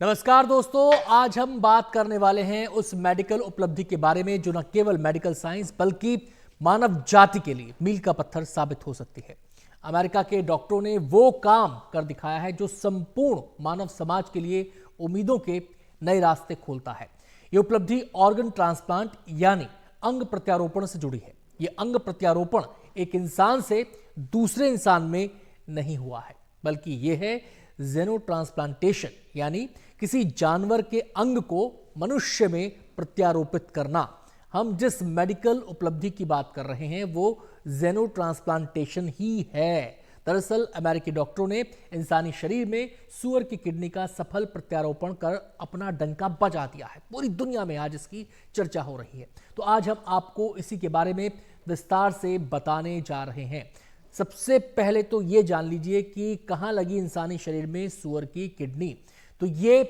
नमस्कार दोस्तों, आज हम बात करने वाले हैं उस मेडिकल उपलब्धि के बारे में जो न केवल मेडिकल साइंस बल्कि मानव जाति के लिए मील का पत्थर साबित हो सकती है। अमेरिका के डॉक्टरों ने वो काम कर दिखाया है जो संपूर्ण मानव समाज के लिए उम्मीदों के नए रास्ते खोलता है। ये उपलब्धि ऑर्गन ट्रांसप्लांट यानी अंग प्रत्यारोपण से जुड़ी है। ये अंग प्रत्यारोपण एक इंसान से दूसरे इंसान में नहीं हुआ है, बल्कि यह है जेनो ट्रांसप्लांटेशन यानी किसी जानवर के अंग को मनुष्य में प्रत्यारोपित करना। हम जिस मेडिकल उपलब्धि की बात कर रहे हैं वो जेनो ट्रांसप्लांटेशन ही है। दरअसल अमेरिकी डॉक्टरों ने इंसानी शरीर में सूअर की किडनी का सफल प्रत्यारोपण कर अपना डंका बजा दिया है। पूरी दुनिया में आज इसकी चर्चा हो रही है। तो आज हम आपको इसी के बारे में विस्तार से बताने जा रहे हैं। सबसे पहले तो ये जान लीजिए कि कहाँ लगी इंसानी शरीर में सूअर की किडनी। तो ये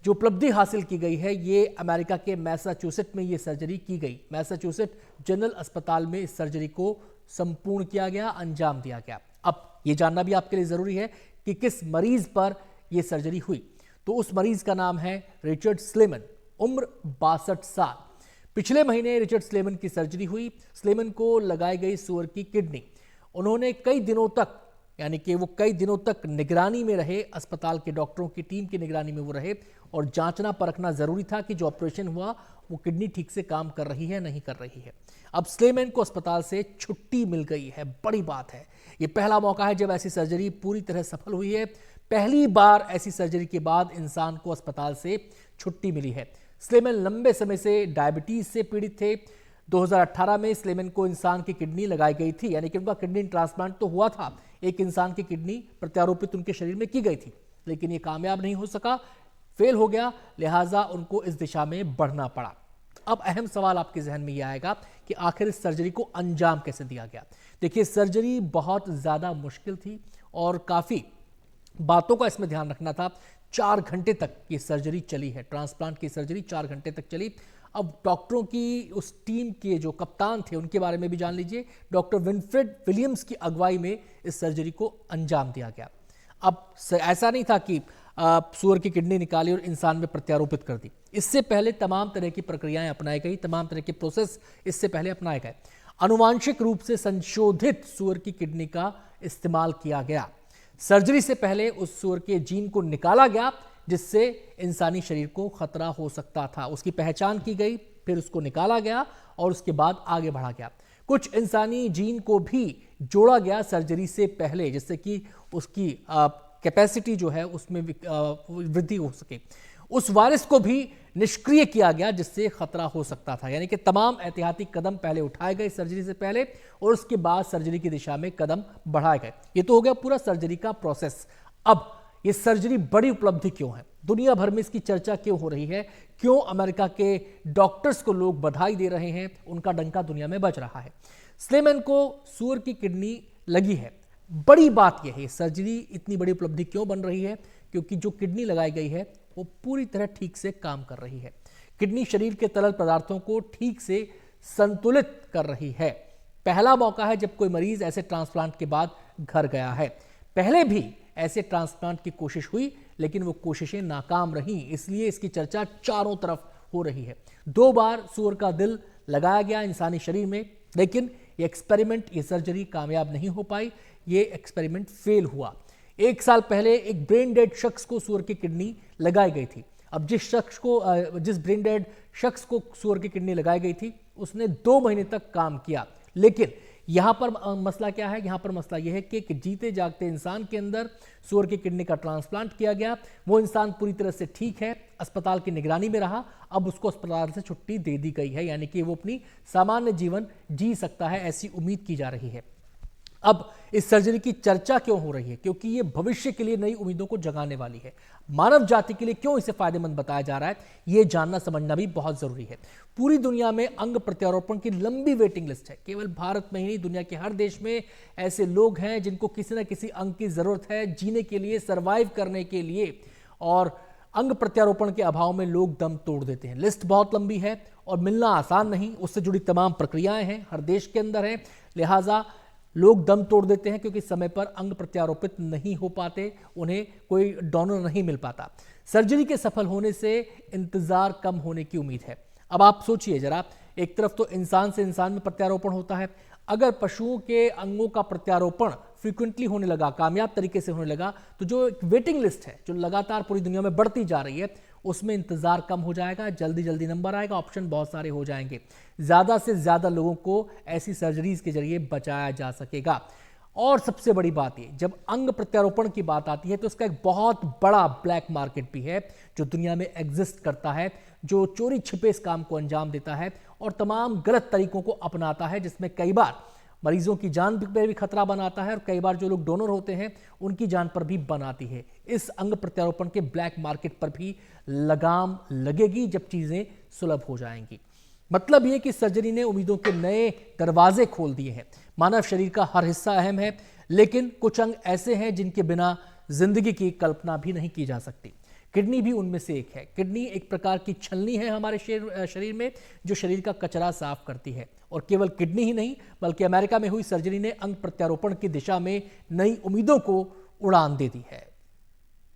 जो उपलब्धि हासिल की गई है ये अमेरिका के मैसाचुसेट में ये सर्जरी की गई। मैसाचुसेट जनरल अस्पताल में इस सर्जरी को संपूर्ण किया गया, अंजाम दिया गया। अब ये जानना भी आपके लिए जरूरी है कि किस मरीज पर यह सर्जरी हुई। तो उस मरीज का नाम है रिचर्ड स्लेमन, उम्र 62 साल। पिछले महीने रिचर्ड स्लेमन की सर्जरी हुई। स्लेमन को लगाई गई सूअर की किडनी। उन्होंने कई दिनों तक यानी कि वो कई दिनों तक निगरानी में रहे, अस्पताल के डॉक्टरों की टीम की निगरानी में वो रहे और जांचना परखना जरूरी था कि जो ऑपरेशन हुआ वो किडनी ठीक से काम कर रही है नहीं कर रही है। अब स्लेमन को अस्पताल से छुट्टी मिल गई है, बड़ी बात है। ये पहला मौका है जब ऐसी सर्जरी पूरी तरह सफल हुई है। पहली बार ऐसी सर्जरी के बाद इंसान को अस्पताल से छुट्टी मिली है। स्लेमन लंबे समय से डायबिटीज से पीड़ित थे। 2018 में स्लेमन को इंसान की किडनी लगाई गई थी, यानी कि उनका किडनी ट्रांसप्लांट तो हुआ था, एक इंसान की किडनी प्रत्यारोपित उनके शरीर में की गई थी, लेकिन ये कामयाब नहीं हो सका, फेल हो गया, लिहाजा उनको इस दिशा में बढ़ना पड़ा। अब अहम सवाल आपके जहन में यह आएगा कि आखिर इस सर्जरी को अंजाम कैसे दिया गया। देखिए, सर्जरी बहुत ज्यादा मुश्किल थी और काफी बातों का इसमें ध्यान रखना था। 4 घंटे तक ये सर्जरी चली है। ट्रांसप्लांट की सर्जरी 4 घंटे तक चली। अब डॉक्टरों की उस टीम के जो कप्तान थे उनके बारे में भी जान लीजिए। डॉक्टर विनफ्रेड विलियम्स की अगुवाई में इस सर्जरी को अंजाम दिया गया। अब ऐसा नहीं था कि सूअर की किडनी निकाली और इंसान में प्रत्यारोपित कर दी। इससे पहले तमाम तरह की प्रक्रियाएं अपनाई गई, तमाम तरह के प्रोसेस इससे पहले अपनाए गए। आनुवांशिक रूप से संशोधित सूअर की किडनी का इस्तेमाल किया गया। सर्जरी से पहले उस सूअर के जीन को निकाला गया जिससे इंसानी शरीर को खतरा हो सकता था। उसकी पहचान की गई, फिर उसको निकाला गया और उसके बाद आगे बढ़ा गया। कुछ इंसानी जीन को भी जोड़ा गया सर्जरी से पहले, जिससे कि उसकी कैपेसिटी जो है उसमें वृद्धि हो सके। उस वायरस को भी निष्क्रिय किया गया जिससे खतरा हो सकता था। यानी कि तमाम एहतियाती कदम पहले उठाए गए सर्जरी से पहले और उसके बाद सर्जरी की दिशा में कदम बढ़ाए गए। ये तो हो गया पूरा सर्जरी का प्रोसेस। अब ये सर्जरी बड़ी उपलब्धि क्यों है, दुनिया भर में इसकी चर्चा क्यों हो रही है, क्यों अमेरिका के डॉक्टर्स को लोग बधाई दे रहे हैं, उनका डंका दुनिया में बज रहा है। स्लेमन को सूअर की किडनी लगी है। बड़ी बात यह है, सर्जरी इतनी बड़ी उपलब्धि क्यों बन रही है, क्योंकि जो किडनी लगाई गई है वो पूरी तरह ठीक से काम कर रही है। किडनी शरीर के तरल पदार्थों को ठीक से संतुलित कर रही है। पहला मौका है जब कोई मरीज ऐसे ट्रांसप्लांट के बाद घर गया है। पहले भी ऐसे ट्रांसप्लांट की कोशिश हुई लेकिन वो कोशिशें नाकाम रहीं, इसलिए इसकी चर्चा चारों तरफ हो रही है। 2 बार सूअर का दिल लगाया गया इंसानी शरीर में, लेकिन ये एक्सपेरिमेंट, ये सर्जरी कामयाब नहीं हो पाई। ये एक्सपेरिमेंट फेल हुआ। 1 साल पहले एक ब्रेन डेड शख्स को सूअर की किडनी लगाई गई थी। अब जिस ब्रेन डेड शख्स को सूअर की किडनी लगाई गई थी उसने 2 महीने तक काम किया, लेकिन यहां पर मसला क्या है, यहां पर मसला यह है कि जीते जागते इंसान के अंदर सूअर की किडनी का ट्रांसप्लांट किया गया। वो इंसान पूरी तरह से ठीक है, अस्पताल की निगरानी में रहा। अब उसको अस्पताल से छुट्टी दे दी गई है, यानी कि वो अपनी सामान्य जीवन जी सकता है, ऐसी उम्मीद की जा रही है। अब इस सर्जरी की चर्चा क्यों हो रही है, क्योंकि ये भविष्य के लिए नई उम्मीदों को जगाने वाली है। मानव जाति के लिए क्यों इसे फायदेमंद बताया जा रहा है, ये जानना समझना भी बहुत जरूरी है। पूरी दुनिया में अंग प्रत्यारोपण की लंबी वेटिंग लिस्ट है। केवल भारत में ही नहीं, दुनिया के हर देश में ऐसे लोग हैं जिनको किसी न किसी अंग की जरूरत है जीने के लिए, सर्वाइव करने के लिए, और अंग प्रत्यारोपण के अभाव में लोग दम तोड़ देते हैं। लिस्ट बहुत लंबी है और मिलना आसान नहीं, उससे जुड़ी तमाम प्रक्रियाएं हैं, हर देश के अंदर है, लिहाजा लोग दम तोड़ देते हैं क्योंकि समय पर अंग प्रत्यारोपित नहीं हो पाते, उन्हें कोई डोनर नहीं मिल पाता। सर्जरी के सफल होने से इंतजार कम होने की उम्मीद है। अब आप सोचिए जरा, एक तरफ तो इंसान से इंसान में प्रत्यारोपण होता है, अगर पशुओं के अंगों का प्रत्यारोपण फ्रीक्वेंटली होने लगा, कामयाब तरीके से होने लगा, तो जो एक वेटिंग लिस्ट है जो लगातार पूरी दुनिया में बढ़ती जा रही है, उसमें इंतजार कम हो जाएगा, जल्दी जल्दी नंबर आएगा, ऑप्शन बहुत सारे हो जाएंगे, ज्यादा से ज्यादा लोगों को ऐसी सर्जरीज के जरिए बचाया जा सकेगा। और सबसे बड़ी बात ये, जब अंग प्रत्यारोपण की बात आती है तो इसका एक बहुत बड़ा ब्लैक मार्केट भी है जो दुनिया में एग्जिस्ट करता है, जो चोरी छिपे इस काम को अंजाम देता है और तमाम गलत तरीकों को अपनाता है, जिसमें कई बार मरीजों की जान पर भी खतरा बनाता है और कई बार जो लोग डोनर होते हैं उनकी जान पर भी बनाती है। इस अंग प्रत्यारोपण के ब्लैक मार्केट पर भी लगाम लगेगी जब चीजें सुलभ हो जाएंगी। मतलब यह कि सर्जरी ने उम्मीदों के नए दरवाजे खोल दिए हैं। मानव शरीर का हर हिस्सा अहम है, लेकिन कुछ अंग ऐसे हैं जिनके बिना जिंदगी की कल्पना भी नहीं की जा सकती। किडनी भी उनमें से एक है। किडनी एक प्रकार की छलनी है हमारे शरीर में, जो शरीर का कचरा साफ करती है। और केवल किडनी ही नहीं, बल्कि अमेरिका में हुई सर्जरी ने अंग प्रत्यारोपण की दिशा में नई उम्मीदों को उड़ान दे दी है।